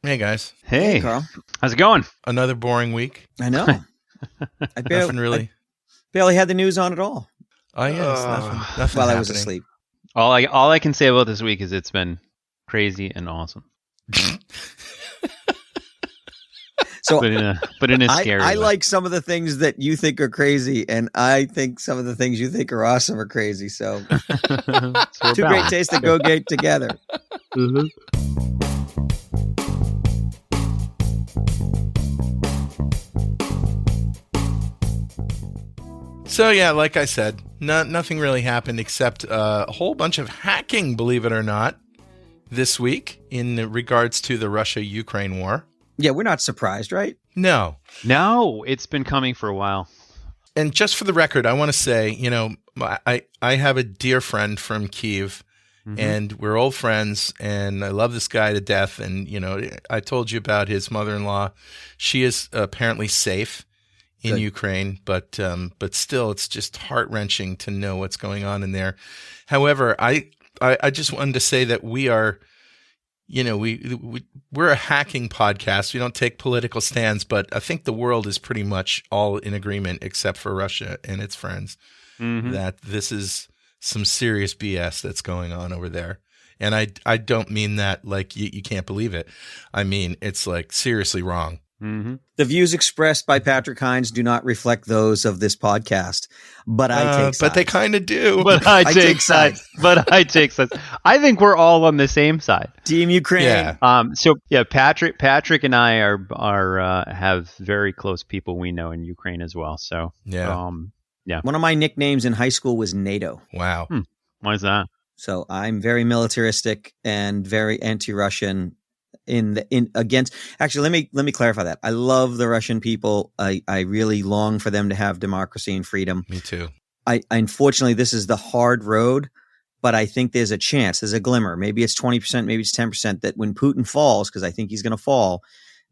Hey, guys. Hey, Carl. How's it going? Another boring week. I know. I Nothing really. barely had the news on at all Oh, yeah, it's nothing while happening. I was asleep. All I can say about this week is it's been crazy and awesome. So, but in a scary I way. like some of the things that you think are crazy, and I think some of the things you think are awesome are crazy. So, So two great tastes that go great together. Mm-hmm. So, yeah, like I said, nothing really happened except a whole bunch of hacking, believe it or not, this week in regards to the Russia-Ukraine war. Yeah, we're not surprised, right? No. No, it's been coming for a while. And just for the record, I want to say, I have a dear friend from Kyiv, and we're old friends, and I love this guy to death. And, I told you about his mother-in-law. She is apparently safe in Ukraine, but still, it's just heart-wrenching to know what's going on in there. However, I just wanted to say that we are, we're a hacking podcast. We don't take political stands, but I think the world is pretty much all in agreement, except for Russia and its friends, that this is some serious BS that's going on over there. And I don't mean that like you can't believe it. I mean, it's like seriously wrong. The views expressed by Patrick Hines do not reflect those of this podcast, but I take sides. But they kind of do. But I take sides. I think we're all on the same side. Team Ukraine. Yeah. So yeah, Patrick and I are have very close people we know in Ukraine as well. So Yeah. One of my nicknames in high school was NATO. Wow. Why is that? So I'm very militaristic and very anti-Russian. Actually, let me clarify that. I love the Russian people. I really long for them to have democracy and freedom. Me too. Unfortunately, this is the hard road, but I think there's a chance, there's a glimmer. Maybe it's 20%, maybe it's 10% that when Putin falls, because I think he's going to fall,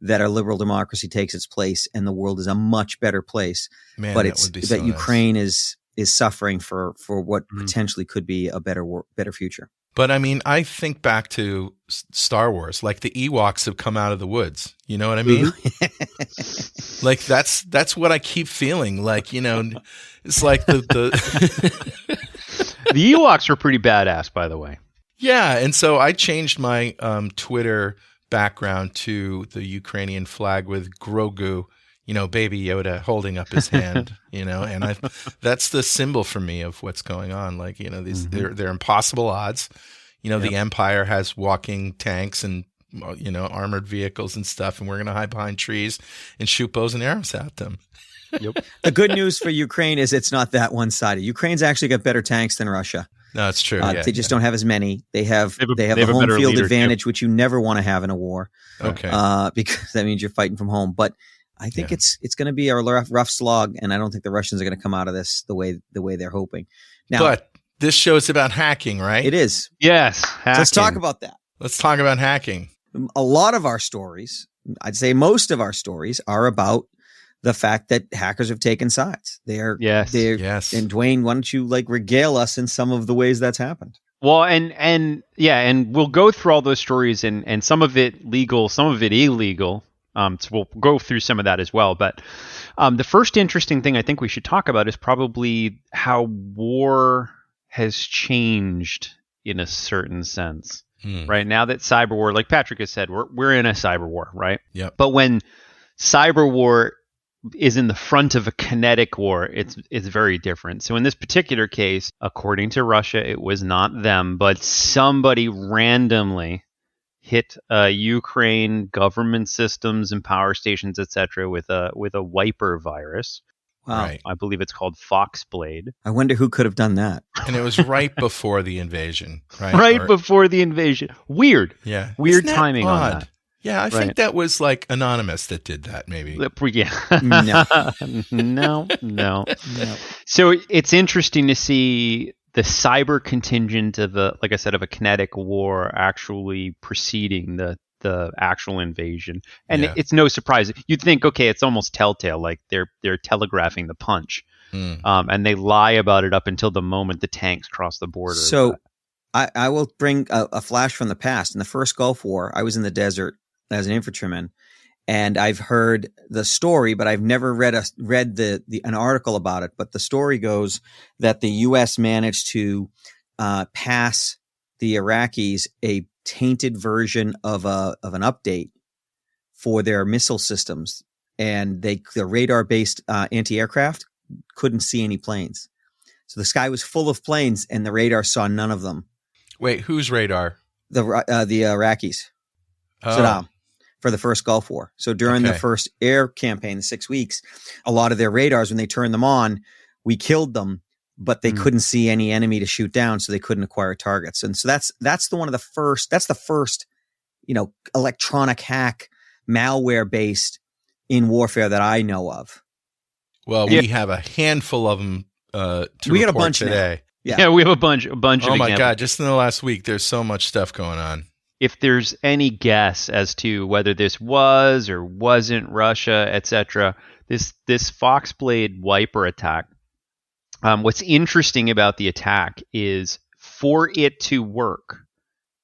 that our liberal democracy takes its place and the world is a much better place. Man, but that it's would be that so nice. Ukraine is suffering for what potentially could be a better future. But I mean, I think back to Star Wars, like the Ewoks have come out of the woods. You know what I mean? Like that's what I keep feeling. Like, it's like the The Ewoks were pretty badass, by the way. Yeah, and so I changed my Twitter background to the Ukrainian flag with Grogu, Baby Yoda holding up his hand, and that's the symbol for me of what's going on. Like, these they're impossible odds. The Empire has walking tanks and armored vehicles and stuff, and we're going to hide behind trees and shoot bows and arrows at them. Yep. The good news for Ukraine is it's not that one-sided. Ukraine's actually got better tanks than Russia. No, it's true. They just don't have as many. They have They the have a home better field leader, advantage, which you never want to have in a war. Okay. Because that means you're fighting from home. But I think it's going to be a rough slog, and I don't think the Russians are going to come out of this the way they're hoping. Now, But this show is about hacking, right? it is. Yes. So let's talk about that. Let's talk about hacking. A lot of our stories, I'd say most of our stories, are about the fact that hackers have taken sides. Yes. And Dwayne, why don't you regale us in some of the ways that's happened? Well, and we'll go through all those stories and some of it legal, some of it illegal. So we'll go through some of that as well. But the first interesting thing I think we should talk about is probably how war has changed in a certain sense. Right now that cyber war, like Patrick has said, we're in a cyber war, right? Yep. But when cyber war is in the front of a kinetic war, it's very different. So in this particular case, according to Russia, it was not them, but somebody randomly hit Ukraine government systems and power stations, etc., with a wiper virus. Wow. Right. I believe it's called Foxblade. I wonder who could have done that. And it was right before the invasion, right? Right before the invasion. Weird. Yeah. Weird Isn't that timing on odd? that. Yeah, I think that was like Anonymous that did that, maybe. Yeah. No. So it's interesting to see the cyber contingent of like I said, of a kinetic war actually preceding the actual invasion. And it's no surprise. You'd think, okay, it's almost telltale, like they're telegraphing the punch. And they lie about it up until the moment the tanks cross the border. So I will bring a flash from the past. In the first Gulf War, I was in the desert as an infantryman. And I've heard the story, but I've never read an article about it. But the story goes that the U.S. managed to pass the Iraqis a tainted version of an update for their missile systems, and the radar-based anti-aircraft couldn't see any planes. So the sky was full of planes, and the radar saw none of them. Wait, whose radar? The Iraqis, Saddam, for the first Gulf War. So during the first air campaign, the 6 weeks, a lot of their radars, when they turned them on, we killed them, but they couldn't see any enemy to shoot down, so they couldn't acquire targets. And so that's the first, electronic hack, malware based in warfare that I know of. Well, we have a handful of them we got a bunch today. Yeah, we have a bunch of Oh my examples. God, just in the last week, there's so much stuff going on. If there's any guess as to whether this was or wasn't Russia, etc., this Foxblade wiper attack, what's interesting about the attack is for it to work,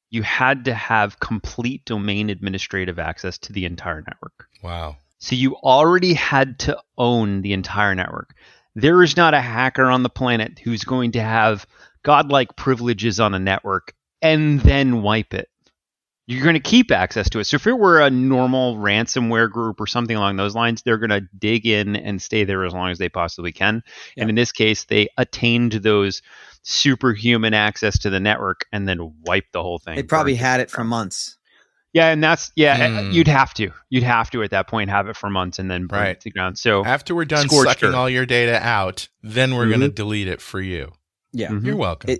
you had to have complete domain administrative access to the entire network. Wow. So you already had to own the entire network. There is not a hacker on the planet who's going to have godlike privileges on a network and then wipe it. You're going to keep access to it. So if it were a normal ransomware group or something along those lines, they're going to dig in and stay there as long as they possibly can. Yeah. And in this case, they attained those superhuman access to the network and then wiped the whole thing. They probably had it for months. Yeah, and that's you'd have to at that point have it for months and then burn it to the ground. So after we're done sucking all your data out, then we're going to delete it for you. Yeah, you're welcome.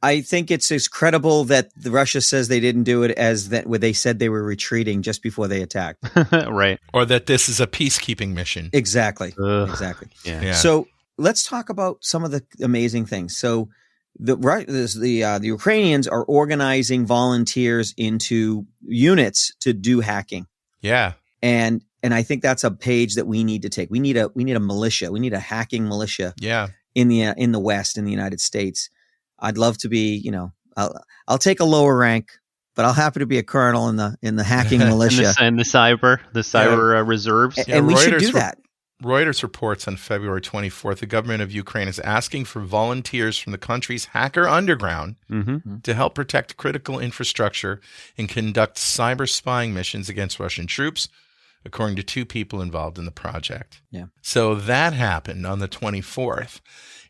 I think it's as credible that the Russia says they didn't do it as that where they said they were retreating just before they attacked. Right. Or that this is a peacekeeping mission. Exactly. Exactly. Yeah. So let's talk about some of the amazing things. So the Ukrainians are organizing volunteers into units to do hacking. Yeah. And I think that's a page that we need to take. We need a militia. We need a hacking militia. Yeah. In the West, in the United States. I'd love to be, I'll take a lower rank, but I'll happy to be a colonel in the hacking militia. in the cyber reserves. And we should do that. Reuters reports on February 24th, the government of Ukraine is asking for volunteers from the country's hacker underground to help protect critical infrastructure and conduct cyber spying missions against Russian troops, according to 2 people involved in the project. Yeah. So that happened on the 24th.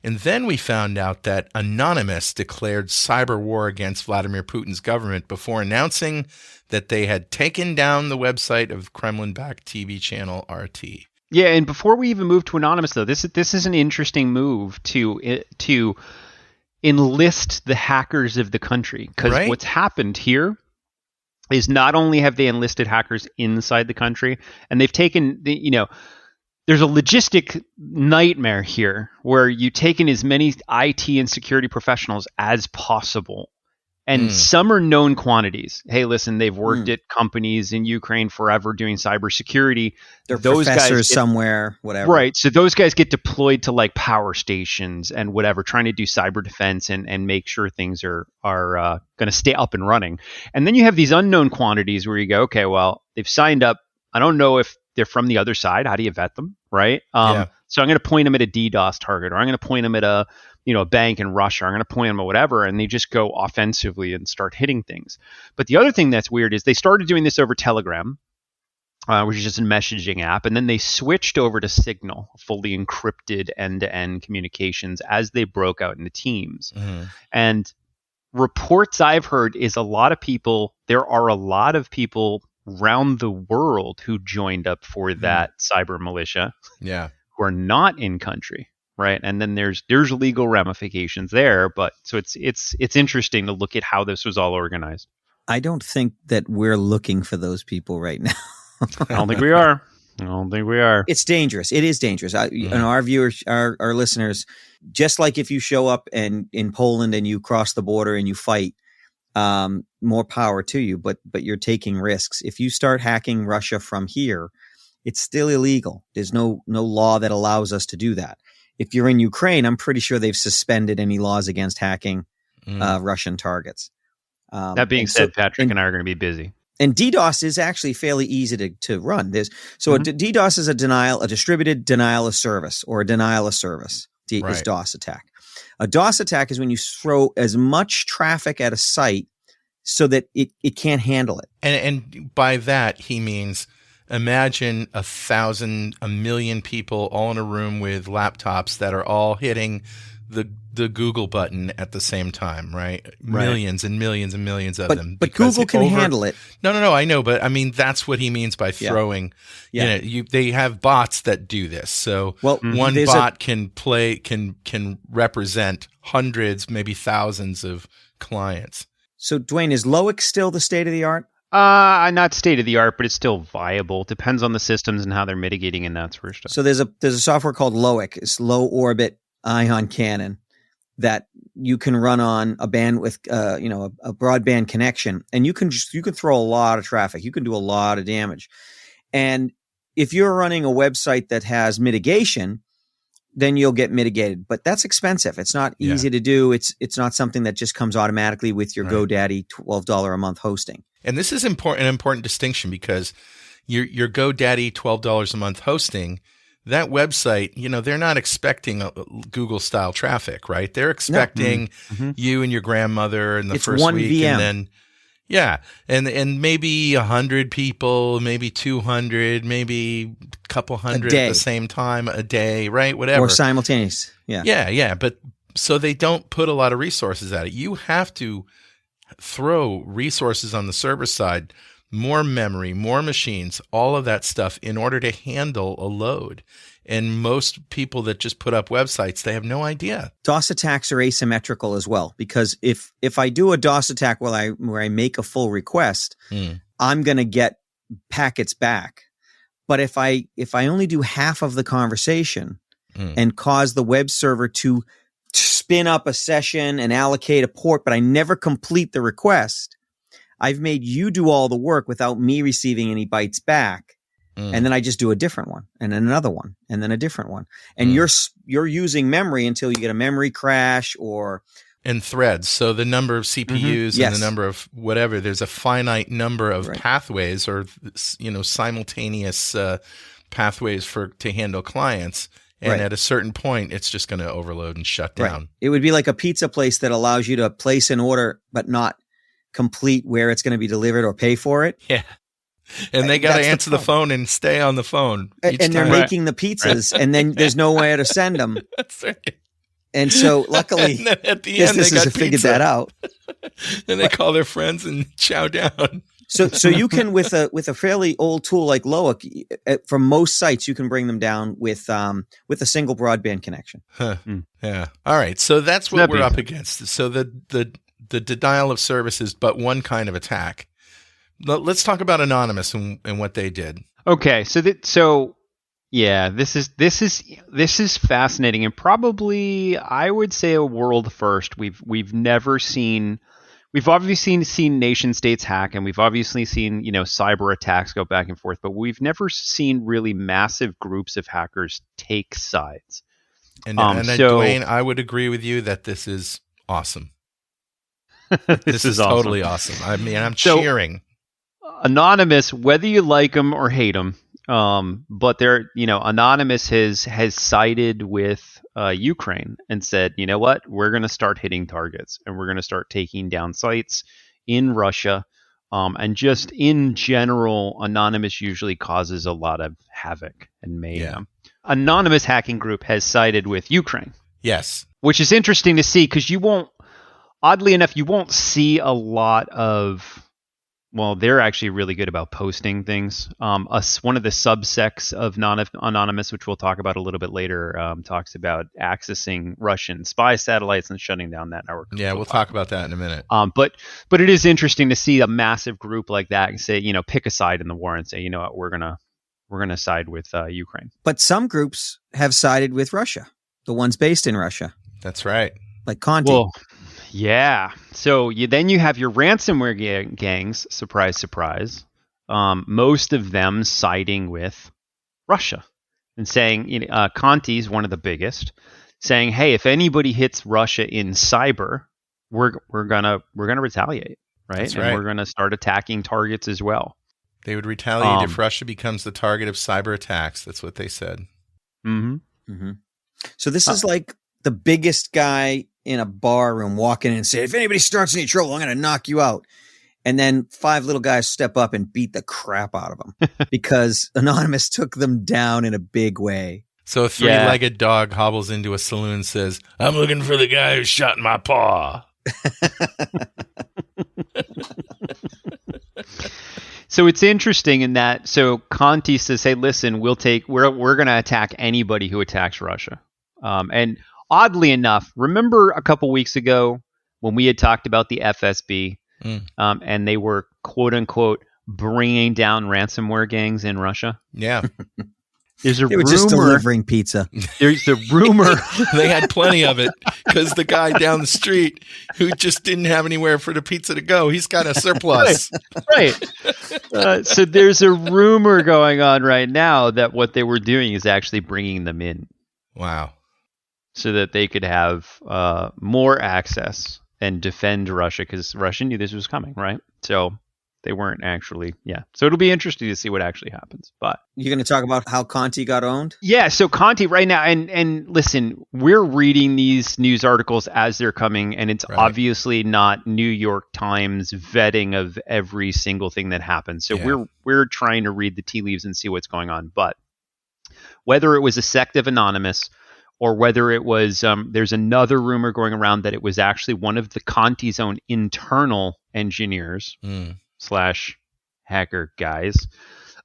And then we found out that Anonymous declared cyber war against Vladimir Putin's government before announcing that they had taken down the website of Kremlin-backed TV channel RT. Yeah, and before we even move to Anonymous, though, this is an interesting move to enlist the hackers of the country. Because what's happened here is not only have they enlisted hackers inside the country, and they've taken there's a logistic nightmare here where you take in as many IT and security professionals as possible. And some are known quantities. Hey, listen, they've worked at companies in Ukraine forever doing cybersecurity. They're those professors somewhere, whatever. Right. So those guys get deployed to like power stations and whatever, trying to do cyber defense and make sure things are going to stay up and running. And then you have these unknown quantities where you go, okay, well, they've signed up. I don't know if they're from the other side. How do you vet them? Right. So I'm going to point them at a DDoS target, or I'm going to point them at a bank in Russia. I'm going to point them at whatever. And they just go offensively and start hitting things. But the other thing that's weird is they started doing this over Telegram, which is just a messaging app. And then they switched over to Signal, fully encrypted end-to-end communications as they broke out into teams. And reports I've heard is there are a lot of people around the world who joined up for that cyber militia who are not in country, right? And then there's legal ramifications there, but so it's interesting to look at how this was all organized. I don't think that we're looking for those people right now. I don't think we are. It's dangerous. It is dangerous. And our viewers, our listeners, just like if you show up in Poland and you cross the border and you fight, more power to you, but you're taking risks. If you start hacking Russia from here, it's still illegal. There's no law that allows us to do that. If you're in Ukraine, I'm pretty sure they've suspended any laws against hacking Russian targets. That being said, Patrick and I are going to be busy. And DDoS is actually fairly easy to run. DDoS is a distributed denial of service, or a denial of service is DOS attack. A DOS attack is when you throw as much traffic at a site so that it can't handle it. And by that, he means imagine 1,000, 1 million people all in a room with laptops that are all hitting the Google button at the same time, right? Millions and millions and millions of them. But Google can handle it. No, I know, but I mean that's what he means by throwing. Yeah. They have bots that do this. So one bot can represent hundreds, maybe thousands of clients. So Dwayne, is LOIC still the state of the art? Not state of the art, but it's still viable. Depends on the systems and how they're mitigating and that sort of stuff. So there's a software called LOIC. It's low orbit ion cannon that you can run on a bandwidth, a broadband connection, and you can throw a lot of traffic. You can do a lot of damage. And if you're running a website that has mitigation, then you'll get mitigated. But that's expensive. It's not easy to do. It's not something that just comes automatically with your GoDaddy $12 a month hosting. And this is an important distinction, because your GoDaddy $12 a month hosting, that website, they're not expecting a Google style traffic, right? They're expecting you and your grandmother in the first one week, VM. and then and maybe 100 people, maybe 200, maybe a couple hundred at the same time a day, right? Whatever, or simultaneous. Yeah. But so they don't put a lot of resources at it. You have to throw resources on the server side, more memory, more machines, all of that stuff in order to handle a load. And most people that just put up websites, they have no idea. DOS attacks are asymmetrical as well, because if I do a DOS attack where I make a full request, I'm going to get packets back. But if I only do half of the conversation and cause the web server to spin up a session and allocate a port, but I never complete the request, I've made you do all the work without me receiving any bytes back. And then I just do a different one, and then another one, and then a different one. And you're using memory until you get a memory crash and threads. So the number of CPUs and the number of whatever, there's a finite number of pathways, or simultaneous pathways to handle clients. And at a certain point, it's just going to overload and shut down. Right. It would be like a pizza place that allows you to place an order but not complete where it's going to be delivered or pay for it. Yeah. And they got to answer the phone and stay on the phone. And they're making the pizzas, and then there's nowhere to send them. That's right. And so luckily, at the end, they got figured that out. And they call their friends and chow down. So you can, with a fairly old tool like LOIC, from most sites, you can bring them down with a single broadband connection. Huh. Yeah. All right. So that's what we're up against. So the denial of service is but one kind of attack. Let's talk about Anonymous and what they did. Okay. This is fascinating, and probably I would say a world first. We've never seen. We've obviously seen nation states hack, and we've obviously seen, cyber attacks go back and forth, but we've never seen really massive groups of hackers take sides. And Dwayne, I would agree with you that this is awesome. This is awesome. Totally awesome. I mean, I'm cheering. Anonymous, whether you like them or hate them, but they're, Anonymous has sided with Ukraine and said, you know what, we're going to start hitting targets, and we're going to start taking down sites in Russia. And just in general, Anonymous usually causes a lot of havoc and mayhem. Yeah. Anonymous hacking group has sided with Ukraine. Yes. Which is interesting to see, because oddly enough, you won't see a lot of. Well, they're actually really good about posting things. One of the subsects of Anonymous, which we'll talk about a little bit later, talks about accessing Russian spy satellites and shutting down that network. Yeah, we'll talk about that in a minute. But it is interesting to see a massive group like that and say, pick a side in the war and say, you know what, we're gonna side with Ukraine. But some groups have sided with Russia, the ones based in Russia. That's right. Like Conti. Well, yeah. So then you have your ransomware gangs, surprise, surprise, most of them siding with Russia and saying, Conti's one of the biggest, saying, hey, if anybody hits Russia in cyber, we're gonna retaliate. right? That's And right. we're going to start attacking targets as well. They would retaliate if Russia becomes the target of cyber attacks. That's what they said. Mm-hmm. Mm-hmm. So this is like the biggest guy in a bar room walking in and saying, if anybody starts any trouble, I'm going to knock you out. And then 5 little guys step up and beat the crap out of them because Anonymous took them down in a big way. So a 3-legged dog hobbles into a saloon and says, I'm looking for the guy who shot my paw. So it's interesting in that. So Conti says, "Hey, listen, we're going to attack anybody who attacks Russia." And oddly enough, remember a couple weeks ago when we had talked about the FSB, and they were quote unquote bringing down ransomware gangs in Russia? Yeah. There's a They were rumor. just delivering pizza. There's a rumor. They had plenty of it because the guy down the street who just didn't have anywhere for the pizza to go, he's got a surplus. Right. So there's a rumor going on right now that what they were doing is actually bringing them in. Wow. So that they could have more access and defend Russia, because Russia knew this was coming, right? So they weren't actually, So it'll be interesting to see what actually happens. But You're going to talk about how Conti got owned? yeah, so Conti right now, and listen, we're reading these news articles as they're coming, and it's obviously not New York Times vetting of every single thing that happens. So we're trying to read the tea leaves and see what's going on. But whether it was a sect of Anonymous, or whether it was, there's another rumor going around that it was actually one of the Conti's own internal engineers / hacker guys,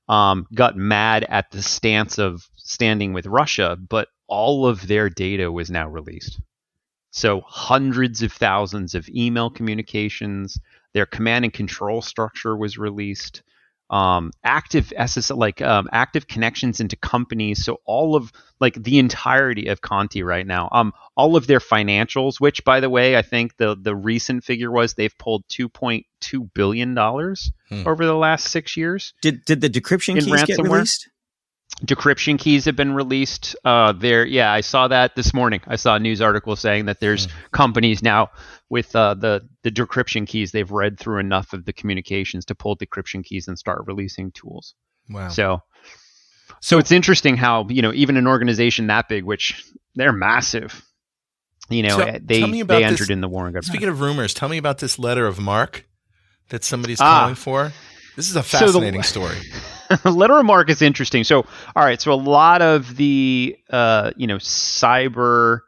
got mad at the stance of standing with Russia, but all of their data was now released. So hundreds of thousands of email communications, their command and control structure was released. Active active connections into companies. So all of the entirety of Conti right now, all of their financials, which by the way, I think the recent figure was they've pulled $2.2 billion over the last 6 years. Did the decryption keys get released? Decryption keys have been released. I saw that this morning. I saw a news article saying that there's companies now with the decryption keys. They've read through enough of the communications to pull decryption keys and start releasing tools. Wow. So it's interesting how, even an organization that big, which they're massive, they entered in the war on government. Speaking of rumors, tell me about this letter of marque that somebody's calling for. This is a fascinating story. Letter of marque is interesting. So, all right. So a lot of the, cyber,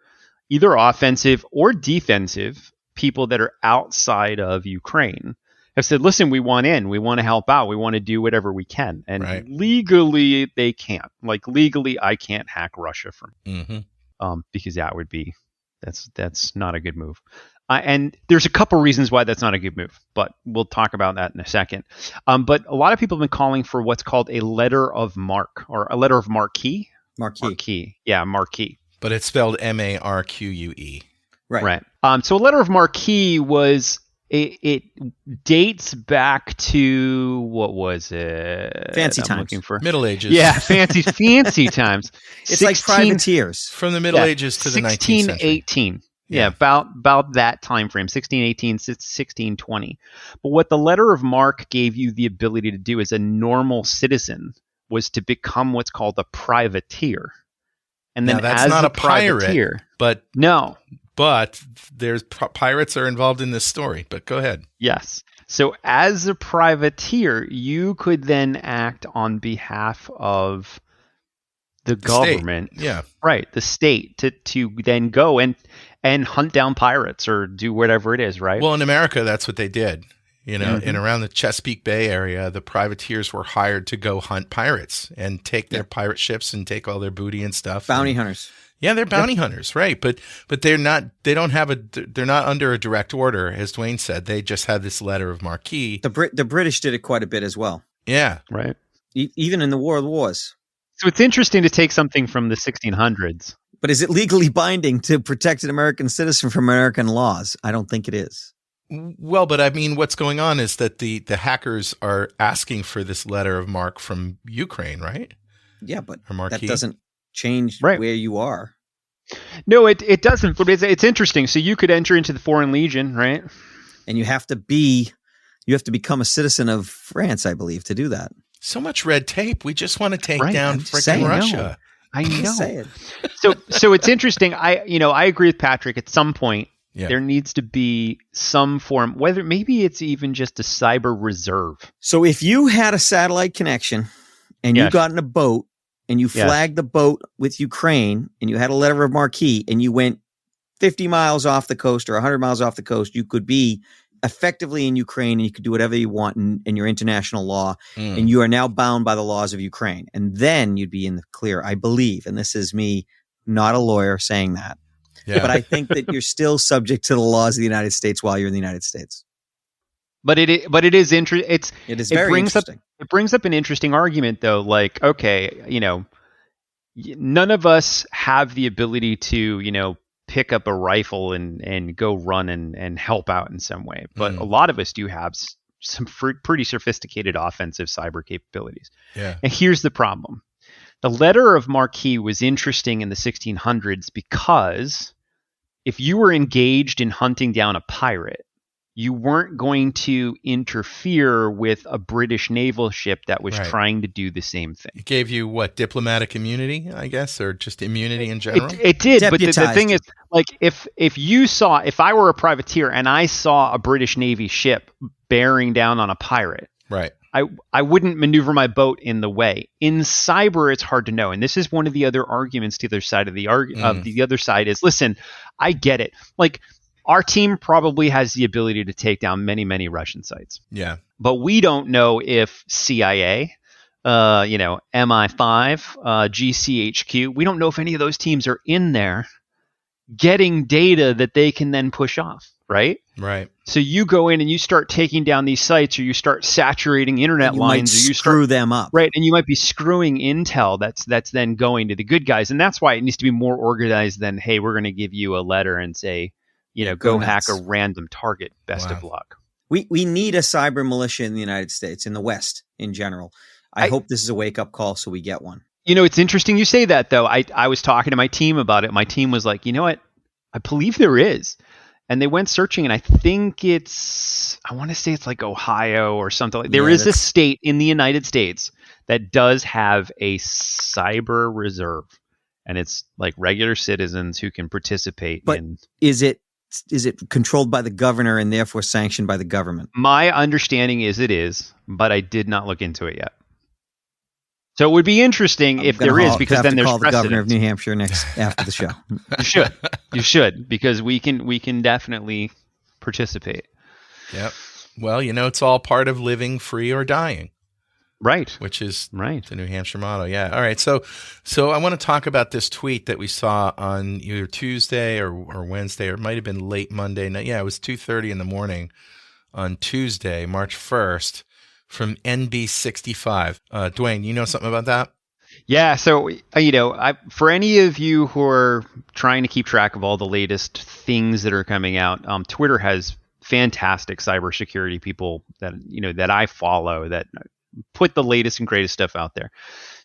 either offensive or defensive people that are outside of Ukraine have said, listen, we want in, we want to help out, we want to do whatever we can. And legally they can't. Legally, I can't hack Russia because that would be, that's not a good move. And there's a couple reasons why that's not a good move, but we'll talk about that in a second. But a lot of people have been calling for what's called a letter of marque, or a letter of marquee. Marquee. Yeah, marquee. But it's spelled MARQUE. Right. So a letter of marquee was, it dates back to, what was it? Fancy times. Looking for Middle Ages. Yeah, fancy times. It's like privateers. From the Middle Ages to the 19th century. 1618. Yeah, about that time frame, 1618, 1620. But what the letter of marque gave you the ability to do as a normal citizen was to become what's called a privateer. And then that's as not a a pirate, but no. But there's pirates are involved in this story. But go ahead. Yes. So as a privateer, you could then act on behalf of the government. State. Yeah. Right. The state to then go and hunt down pirates or do whatever it is, right? Well, in America, that's what they did. And around the Chesapeake Bay area, the privateers were hired to go hunt pirates and take their pirate ships and take all their booty and stuff. Bounty hunters. Yeah, they're bounty hunters, right? But they're not. They're not under a direct order, as Dwayne said. They just had this letter of marque. The British did it quite a bit as well. Yeah, right. Even in the War of the Wars. So it's interesting to take something from the 1600s. But is it legally binding to protect an American citizen from American laws? I don't think it is. Well, but I mean, what's going on is that the hackers are asking for this letter of marque from Ukraine, right? Yeah, but that doesn't change where you are. No, it doesn't. But it's interesting. So you could enter into the Foreign Legion, right? And you have to be You have to become a citizen of France, I believe, to do that. So much red tape. We just want to take Right, down I'm just freaking saying, Russia. I Just know. saying. So it's interesting. I agree with Patrick. At some point, Yeah. there needs to be some form, whether maybe it's even just a cyber reserve. So if you had a satellite connection and you Yes. got in a boat and you Yes. flagged the boat with Ukraine and you had a letter of marque and you went 50 miles off the coast or 100 miles off the coast, you could be effectively in Ukraine and you could do whatever you want in your international law. And you are now bound by the laws of Ukraine. And then you'd be in the clear, I believe. And this is me, not a lawyer, saying that. Yeah. But I think that you're still subject to the laws of the United States while you're in the United States. But it is interesting. It is very interesting. It brings up an interesting argument, though. Like, okay, none of us have the ability to, pick up a rifle and go run and help out in some way. But a lot of us do have some pretty sophisticated offensive cyber capabilities. Yeah. And here's the problem. The letter of marque was interesting in the 1600s because if you were engaged in hunting down a pirate, you weren't going to interfere with a British naval ship that was Right. trying to do the same thing. It gave you what, diplomatic immunity, I guess, or just immunity in general? It did, but the Deputized thing you. is, like, if I were a privateer and I saw a British Navy ship bearing down on a pirate, Right. I wouldn't maneuver my boat in the way. In cyber, it's hard to know, and this is one of the other arguments to the other side of the other side is, listen, I get it. Like, our team probably has the ability to take down many, many Russian sites, Yeah. but we don't know if CIA, MI5, GCHQ, we don't know if any of those teams are in there getting data that they can then push off, right? Right. So you go in and you start taking down these sites, or you start saturating internet You lines, might or you screw start them up. right, and you might be screwing intel that's then going to the good guys, and that's why it needs to be more organized than, hey, we're going to give you a letter and say, Go go hack nuts. a random target. Best Wow. of luck. We need a cyber militia in the United States, in the West in general. I hope this is a wake-up call so we get one. It's interesting you say that, though. I was talking to my team about it. My team was like, you know what? I believe there is. And they went searching, and I think I want to say it's like Ohio or something. Like, there is a state in the United States that does have a cyber reserve. And it's like regular citizens who can participate But in. Is it controlled by the governor and therefore sanctioned by the government? My understanding is it is, but I did not look into it yet. So it would be interesting if there is, because then there's call the governor of precedent. New Hampshire after the show. You should, because we can definitely participate. Yep. Well, it's all part of living free or dying, Right. which is Right. the New Hampshire motto. Yeah. All right. So I want to talk about this tweet that we saw on either Tuesday or Wednesday, or it might have been late Monday night. Yeah, it was 2:30 in the morning on Tuesday, March 1st, from NB65. Dwayne, you know something about that? Yeah. So, for any of you who are trying to keep track of all the latest things that are coming out, Twitter has fantastic cybersecurity people that I follow that put the latest and greatest stuff out there.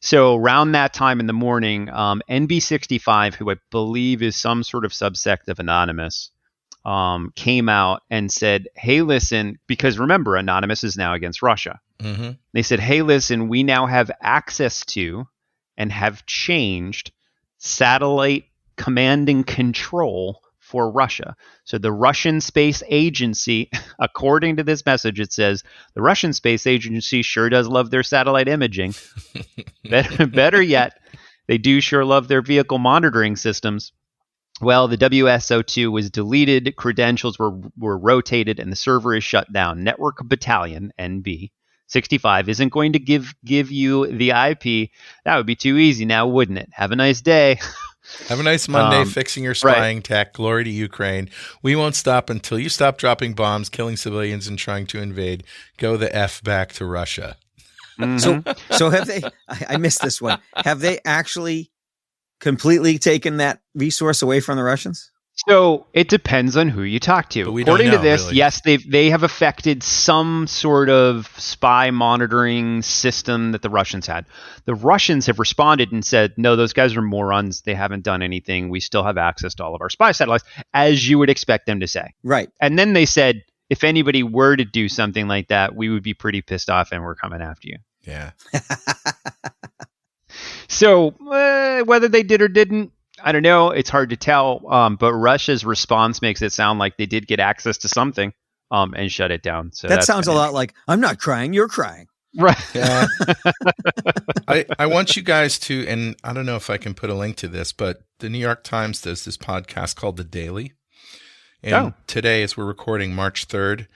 So around that time in the morning, NB65, who I believe is some sort of subsect of Anonymous, came out and said, hey, listen, because remember, Anonymous is now against Russia. Mm-hmm. They said, hey, listen, we now have access to and have changed satellite command and control for Russia. So the Russian Space Agency, according to this message, it says, the Russian Space Agency sure does love their satellite imaging. Better yet, they do sure love their vehicle monitoring systems. Well, the WSO2 was deleted, credentials were rotated, and the server is shut down. Network Battalion, NB 65, isn't going to give you the IP. That would be too easy now, wouldn't it? Have a nice day. Have a nice Monday fixing your spying tech. Glory to Ukraine. We won't stop until you stop dropping bombs, killing civilians, and trying to invade. Go the F back to Russia. Mm-hmm. So have they, I missed this one. Have they actually completely taken that resource away from the Russians? So it depends on who you talk to. But we don't According know, to this, really. yes, they have affected some sort of spy monitoring system that the Russians had. The Russians have responded and said, no, those guys are morons. They haven't done anything. We still have access to all of our spy satellites, as you would expect them to say. Right. And then they said, if anybody were to do something like that, we would be pretty pissed off and we're coming after you. Yeah. So whether they did or didn't, I don't know. It's hard to tell. But Russia's response makes it sound like they did get access to something and shut it down. So that sounds a lot like, I'm not crying, you're crying. Right. Yeah. I want you guys to, and I don't know if I can put a link to this, but the New York Times does this podcast called The Daily. And today, as we're recording March 3rd,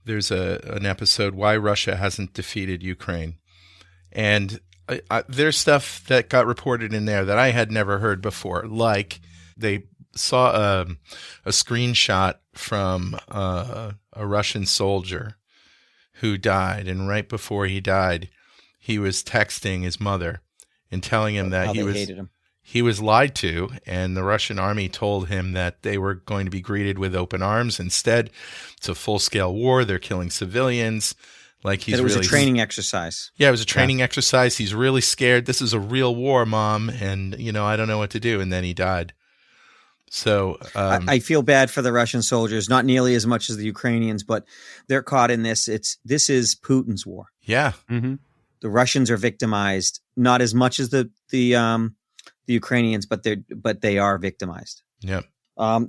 there's an episode, Why Russia Hasn't Defeated Ukraine. And there's stuff that got reported in there that I had never heard before. Like they saw a screenshot from a Russian soldier who died. And right before he died, he was texting his mother and telling him that he was lied to. And the Russian army told him that they were going to be greeted with open arms. Instead, it's a full-scale war. They're killing civilians. Like it was a training exercise. Yeah, it was a training exercise. He's really scared. This is a real war, Mom. And, I don't know what to do. And then he died. So I feel bad for the Russian soldiers, not nearly as much as the Ukrainians, but they're caught in this. This is Putin's war. Yeah. Mm-hmm. The Russians are victimized, not as much as the Ukrainians, but they are victimized. Yep.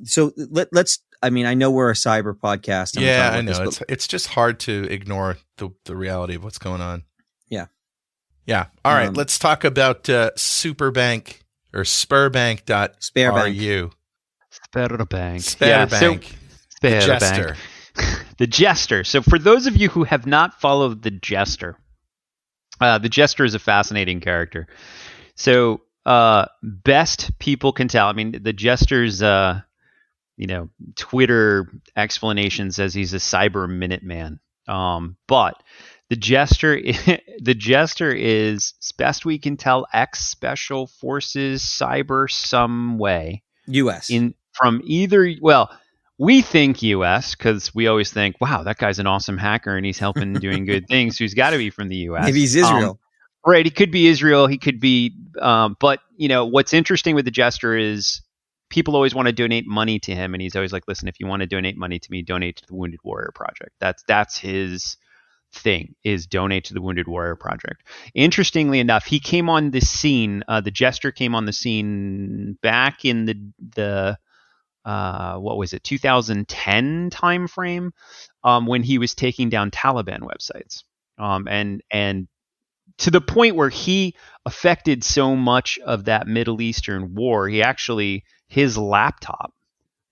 So let's. I mean, I know we're a cyber podcast. Yeah, I know. It's just hard to ignore the reality of what's going on. Yeah. Yeah. All right. Let's talk about Superbank or Spurbank.ru. Sperbank. Sperbank. The Jester. The Jester. So for those of you who have not followed the Jester is a fascinating character. So best people can tell. I mean, the Jester's Twitter explanation says he's a cyber Minuteman. But the Jester is, best we can tell, ex-Special Forces cyber some way. U.S. We think U.S. because we always think, wow, that guy's an awesome hacker and he's helping doing good things. So he's got to be from the U.S. Maybe he's Israel. Right. He could be Israel. He could be. But, what's interesting with the Jester is people always want to donate money to him. And he's always like, listen, if you want to donate money to me, donate to the Wounded Warrior Project. That's his thing, is donate to the Wounded Warrior Project. Interestingly enough, he came on the scene. The Jester came on the scene back in the 2010 timeframe, when he was taking down Taliban websites, and to the point where he affected so much of that Middle Eastern war. His laptop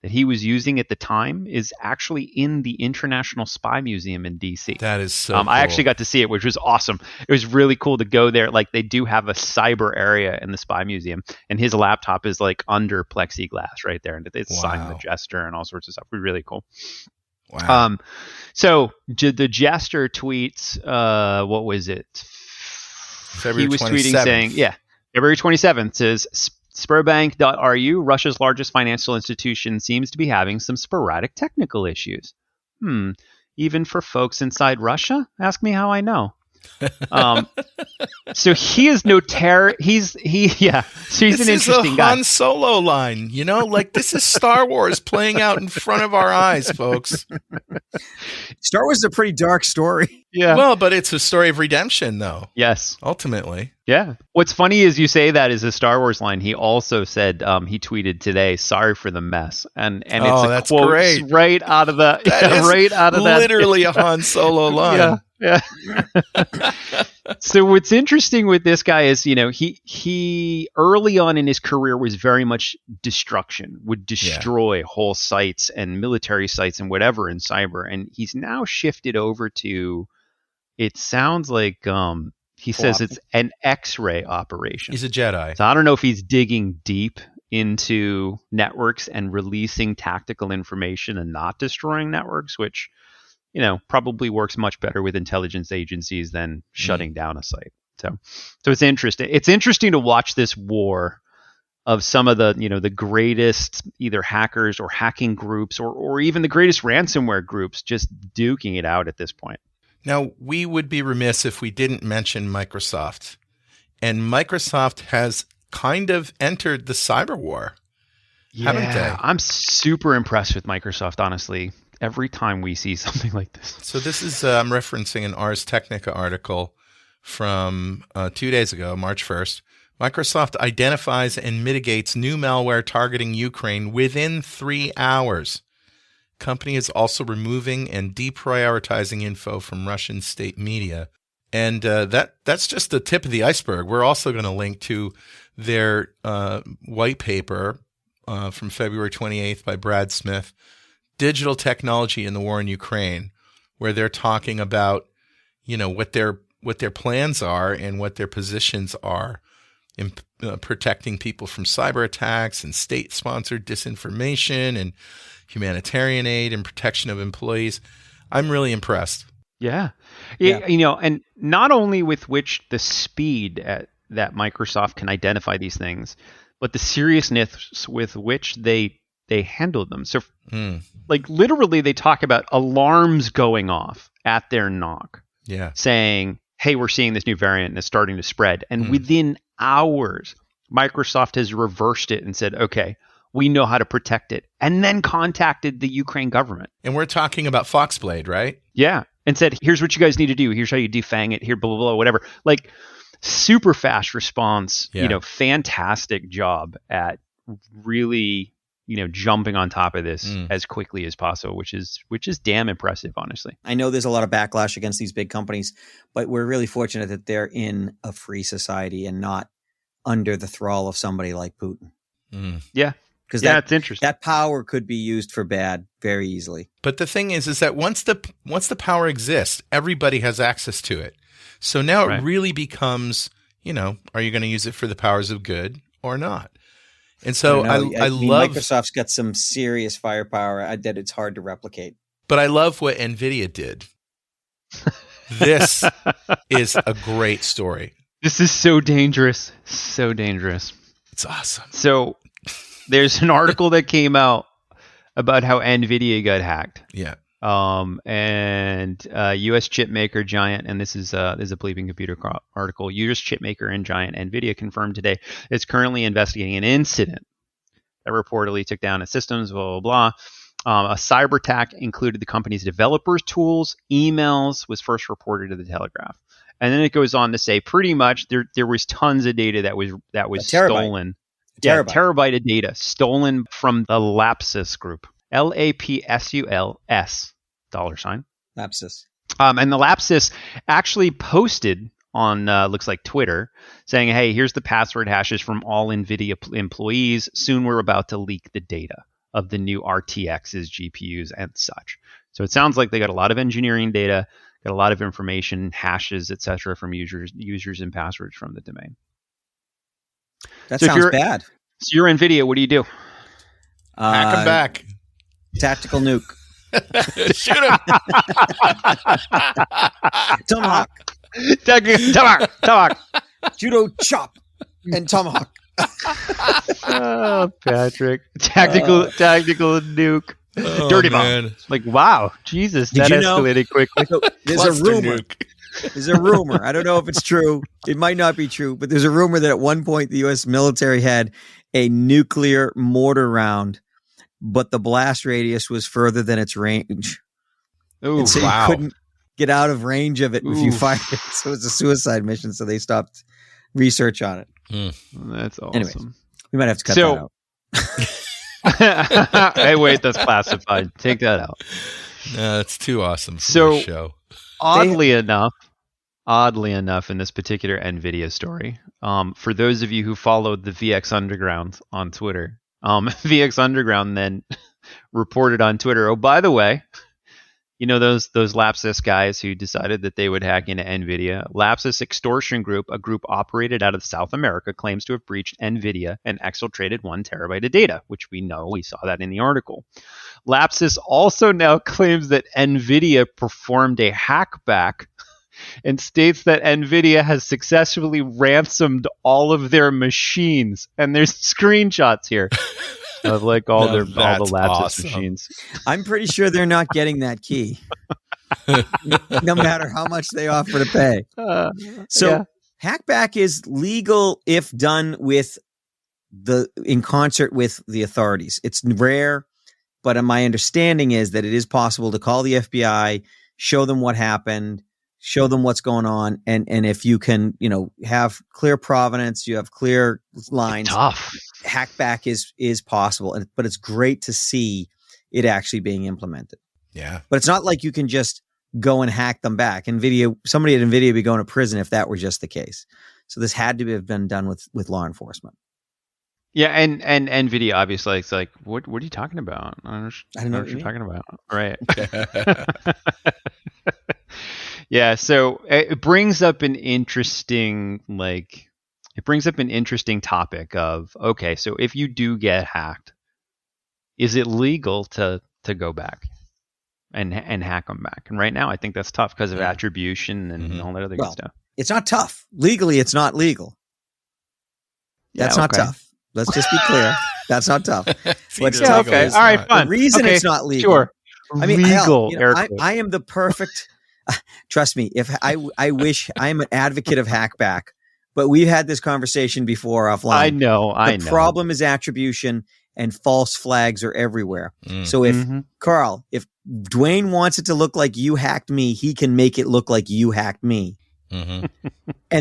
that he was using at the time is actually in the International Spy Museum in DC. That is so cool. I actually got to see it, which was awesome. It was really cool to go there. Like, they do have a cyber area in the Spy Museum, and his laptop is like under plexiglass right there, and it's signed the Jester and all sorts of stuff. It was really cool. Wow. So the Jester tweets, what was it? February he was 27th. tweeting saying, February 27th says, Spurbank.ru, Russia's largest financial institution, seems to be having some sporadic technical issues. Even for folks inside Russia? Ask me how I know. So he is So he's an interesting guy. Han Solo line, like this is Star Wars playing out in front of our eyes, folks. Star Wars is a pretty dark story. Yeah. Well, but it's a story of redemption, though. Yes. Ultimately. Yeah. What's funny is you say that is a Star Wars line. He also said, he tweeted today, "Sorry for the mess," and it's a quote great. right out of the literally a Han Solo line. Yeah. So what's interesting with this guy is, he early on in his career was very much destruction, would destroy whole sites and military sites and whatever in cyber. And he's now shifted over to, it sounds like, he says it's an X-ray operation. He's a Jedi. So I don't know if he's digging deep into networks and releasing tactical information and not destroying networks, which, probably works much better with intelligence agencies than shutting down a site. So it's interesting. It's interesting to watch this war of some of the, the greatest either hackers or hacking groups or even the greatest ransomware groups just duking it out at this point. Now, we would be remiss if we didn't mention Microsoft. And Microsoft has kind of entered the cyber war, haven't they? I'm super impressed with Microsoft, honestly. every time we see something like this. So this is, I'm referencing an Ars Technica article from 2 days ago, March 1st. Microsoft identifies and mitigates new malware targeting Ukraine within 3 hours. Company is also removing and deprioritizing info from Russian state media. And that's just the tip of the iceberg. We're also going to link to their white paper from February 28th by Brad Smith, Digital Technology in the War in Ukraine, where they're talking about, what their plans are and what their positions are in protecting people from cyber attacks and state-sponsored disinformation and humanitarian aid and protection of employees. I'm really impressed. Yeah. And not only with which the speed that Microsoft can identify these things, but the seriousness with which they handle them. So literally they talk about alarms going off at their knock. Yeah. Saying, hey, we're seeing this new variant and it's starting to spread. And within hours, Microsoft has reversed it and said, okay, we know how to protect it. And then contacted the Ukraine government. And we're talking about Foxblade, right? Yeah. And said, here's what you guys need to do. Here's how you defang it. Here, blah, blah, blah, whatever. Like super fast response, fantastic job at really, jumping on top of this as quickly as possible, which is damn impressive, honestly. I know there's a lot of backlash against these big companies, but we're really fortunate that they're in a free society and not under the thrall of somebody like Putin. Yeah. Because that's interesting. That power could be used for bad very easily. But the thing is that once the power exists, everybody has access to it. So now it really becomes, are you going to use it for the powers of good or not? And so I love Microsoft's got some serious firepower that it's hard to replicate. But I love what NVIDIA did. This is a great story. This is so dangerous. So dangerous. It's awesome. So there's an article that came out about how NVIDIA got hacked. Yeah. And U.S. chip maker Giant, and this is a Bleeping Computer article, U.S. chip maker and Giant NVIDIA confirmed today it's currently investigating an incident that reportedly took down its systems, blah, blah, blah. A cyber attack included the company's developers' tools, emails, was first reported to the Telegraph. And then it goes on to say pretty much there was tons of data that was stolen. Terabyte of data stolen from the Lapsus Group. LAPSULS $. Lapsus. And the Lapsus actually posted on looks like Twitter saying, hey, here's the password hashes from all NVIDIA employees. Soon we're about to leak the data of the new RTXs, GPUs, and such. So it sounds like they got a lot of engineering data, got a lot of information, hashes, etc., from users and passwords from the domain. That sounds bad. So you're NVIDIA, what do you do? Hack them back. Tactical nuke. Shoot him. Tomahawk. Tomahawk. Judo chop and tomahawk. Oh, Patrick. Tactical nuke. Oh, Dirty man. bomb. Like, wow. Jesus, that escalated quickly. There's a rumor. There's a rumor. I don't know if it's true. It might not be true, but there's a rumor that at one point the U.S. military had a nuclear mortar round, but the blast radius was further than its range. Oh, so wow. you couldn't get out of range of it if you fired it. So it was a suicide mission, so they stopped research on it. That's awesome. Anyways, we might have to cut that out. Hey, wait, that's classified. Take that out. No, that's too awesome for the show. Oddly enough, in this particular NVIDIA story, for those of you who followed the VX Underground on Twitter, VX Underground then reported on Twitter, oh, by the way, those Lapsus guys who decided that they would hack into NVIDIA, Lapsus Extortion Group, a group operated out of South America, claims to have breached NVIDIA and exfiltrated 1 terabyte of data, which we saw that in the article. Lapsus also now claims that NVIDIA performed a hackback and states that NVIDIA has successfully ransomed all of their machines. And there's screenshots here of like all the Lapsus machines. I'm pretty sure they're not getting that key, no matter how much they offer to pay. Hackback is legal if done in concert with the authorities. It's rare, But my understanding is that it is possible to call the FBI, show them what happened, show them what's going on, and if you can, have clear provenance, you have clear lines. It's tough. Hackback is possible, but it's great to see it actually being implemented. Yeah. But it's not like you can just go and hack them back. Somebody at NVIDIA would be going to prison if that were just the case. So this had to have been done with law enforcement. Yeah, and NVIDIA obviously it's like, what are you talking about? I don't know what you're talking about. Right. Yeah, so it brings up an interesting topic of, okay, so if you do get hacked, is it legal to go back and hack them back? And right now I think that's tough because of attribution and all that other good stuff. It's not tough. Legally, it's not legal. That's not tough. Let's just be clear. That's not tough. What's tough is all right, fine. The reason it's not legal. Sure. I mean, legal. I am the perfect. Trust me. If I wish I'm an advocate of hackback, but we've had this conversation before offline. I know. The problem is attribution, and false flags are everywhere. So if Carl, if Dwayne wants it to look like you hacked me, he can make it look like you hacked me. And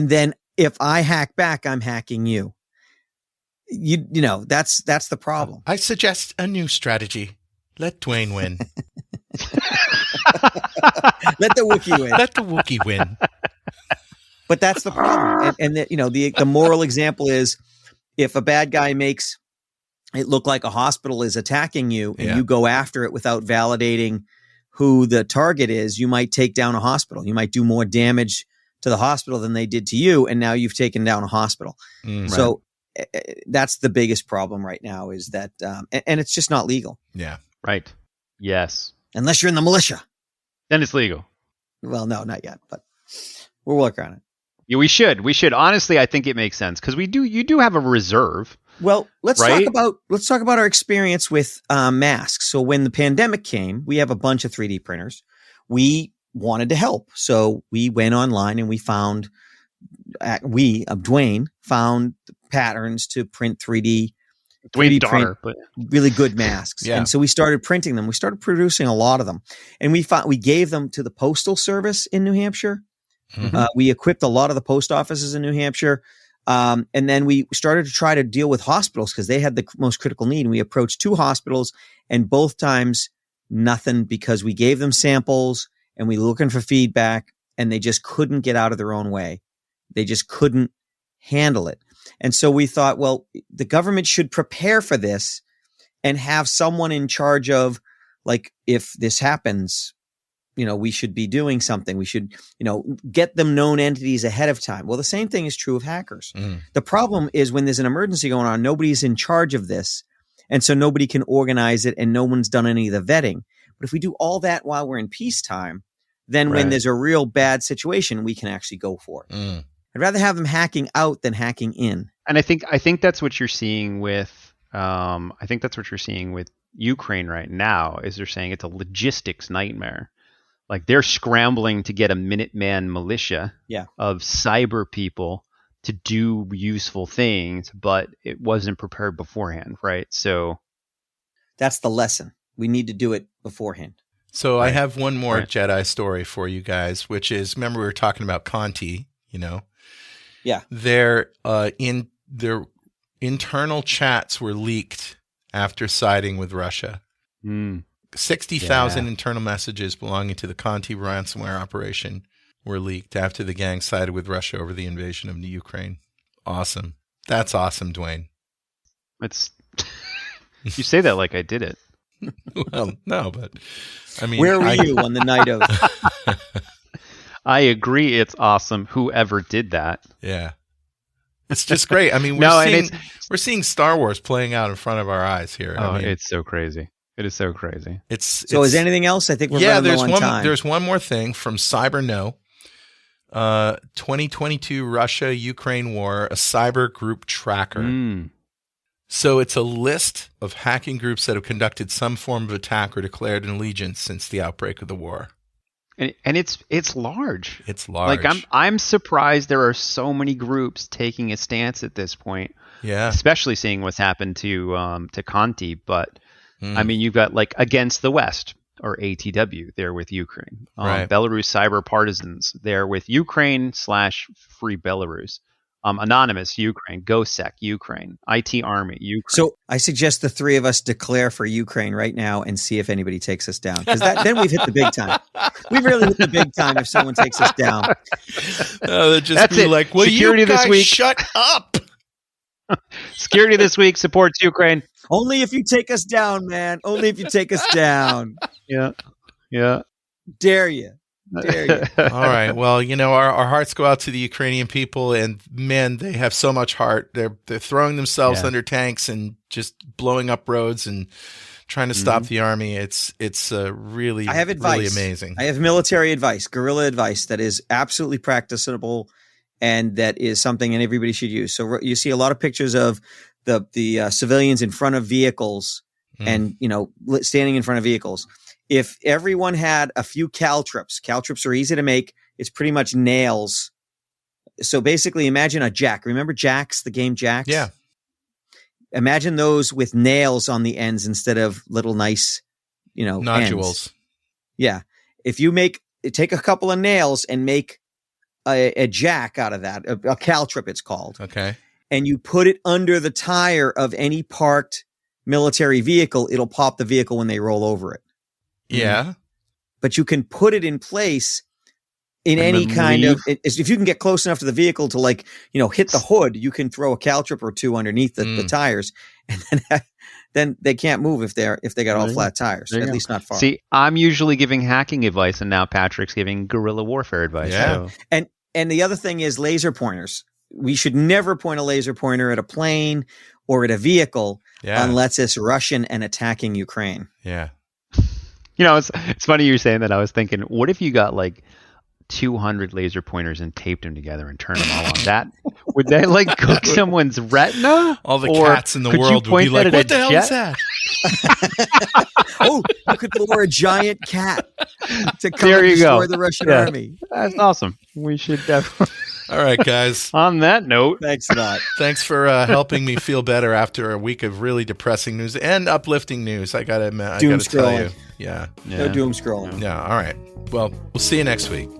then if I hack back, I'm hacking you. That's the problem. I suggest a new strategy. Let Dwayne win. Let the Wookiee win. Let the Wookiee win. But that's the problem. And the moral example is, if a bad guy makes it look like a hospital is attacking you and you go after it without validating who the target is, you might take down a hospital. You might do more damage to the hospital than they did to you. And now you've taken down a hospital. So that's the biggest problem right now, is that, and it's just not legal. Yeah. Right. Yes. Unless you're in the militia. Then it's legal. Well, no, not yet, but we'll work on it. Yeah, we should. Honestly, I think it makes sense because you do have a reserve. Well, let's talk about our experience with masks. So when the pandemic came, we have a bunch of 3D printers. We wanted to help. So we went online and we found, Dwayne found patterns to print 3D print really good masks. And so we started printing them. We started producing a lot of them, and we gave them to the Postal Service in New Hampshire. We equipped a lot of the post offices in New Hampshire. And then we started to try to deal with hospitals because they had the most critical need. And we approached 2 hospitals, and both times nothing, because we gave them samples and we were looking for feedback, and they just couldn't get out of their own way. They just couldn't handle it. And so we thought, well, the government should prepare for this and have someone in charge of, like, if this happens, we should be doing something. We should, get them known entities ahead of time. Well, the same thing is true of hackers. The problem is when there's an emergency going on, nobody's in charge of this. And so nobody can organize it, and no one's done any of the vetting. But if we do all that while we're in peacetime, then when there's a real bad situation, we can actually go for it. I'd rather have them hacking out than hacking in. And I think that's what you're seeing with Ukraine right now, is they're saying it's a logistics nightmare. Like, they're scrambling to get a Minuteman militia of cyber people to do useful things, but it wasn't prepared beforehand, right? So that's the lesson. We need to do it beforehand. So I have one more Jedi story for you guys, which is, remember we were talking about Conti, Yeah. Their internal chats were leaked after siding with Russia. 60,000 internal messages belonging to the Conti ransomware operation were leaked after the gang sided with Russia over the invasion of Ukraine. Awesome. That's awesome, Dwayne. You say that like I did it. Well, no, but I mean, where were you on the night of? I agree. It's awesome. Whoever did that. Yeah. It's just great. I mean, we're seeing Star Wars playing out in front of our eyes here. Oh, it's so crazy. It is so crazy. So is anything else? I think we're running low on time. There's one more thing from CyberKnow. 2022 Russia-Ukraine war, a cyber group tracker. So it's a list of hacking groups that have conducted some form of attack or declared an allegiance since the outbreak of the war. And it's large. It's large. Like, I'm surprised there are so many groups taking a stance at this point. Yeah. Especially seeing what's happened to Conti, but I mean, you've got like Against the West, or ATW, there with Ukraine. Right. Belarus Cyber Partisans, there with Ukraine / Free Belarus. Anonymous, Ukraine. GoSec, Ukraine. IT Army, Ukraine. So I suggest the three of us declare for Ukraine right now and see if anybody takes us down. Because then we've hit the big time. We've really hit the big time if someone takes us down. They'll just That's be it. like, "Well, Security you guys this week. shut up." Security this week supports Ukraine. Only if you take us down, man. Only if you take us down. Yeah. Dare you. Dare you. All right. Well, our hearts go out to the Ukrainian people, and man, they have so much heart. They're throwing themselves under tanks and just blowing up roads and trying to stop the army. It's really, I have advice. really amazing. I have military advice, guerrilla advice that is absolutely practicable, and that is something and everybody should use. So you see a lot of pictures of the civilians in front of vehicles and, standing in front of vehicles. If everyone had a few caltrips are easy to make. It's pretty much nails. So basically imagine a jack. Remember Jacks, the game Jacks? Yeah. Imagine those with nails on the ends instead of little nice, nodules. ends. Yeah. If you take a couple of nails and make a jack out of that, a caltrip it's called. Okay. And you put it under the tire of any parked military vehicle, it'll pop the vehicle when they roll over it. Yeah. But you can put it in place in any kind of, if you can get close enough to the vehicle to hit the hood, you can throw a caltrip or two underneath the tires, and then they can't move if they got all flat tires, at least not far. See, I'm usually giving hacking advice, and now Patrick's giving guerrilla warfare advice. Yeah. So. And the other thing is laser pointers. We should never point a laser pointer at a plane or at a vehicle unless it's Russian and attacking Ukraine. Yeah. It's funny you're saying that. I was thinking, what if you got like 200 laser pointers and taped them together and turned them all on? That would that cook someone's retina? All the cats in the world would be like, "What the hell is that?" Oh, you could lure a giant cat to come and destroy the Russian army. That's awesome. We should definitely. All right, guys. On that note, thanks a lot. Thanks for helping me feel better after a week of really depressing news and uplifting news. I gotta tell you, no doom scrolling. Yeah. All right. Well, we'll see you next week.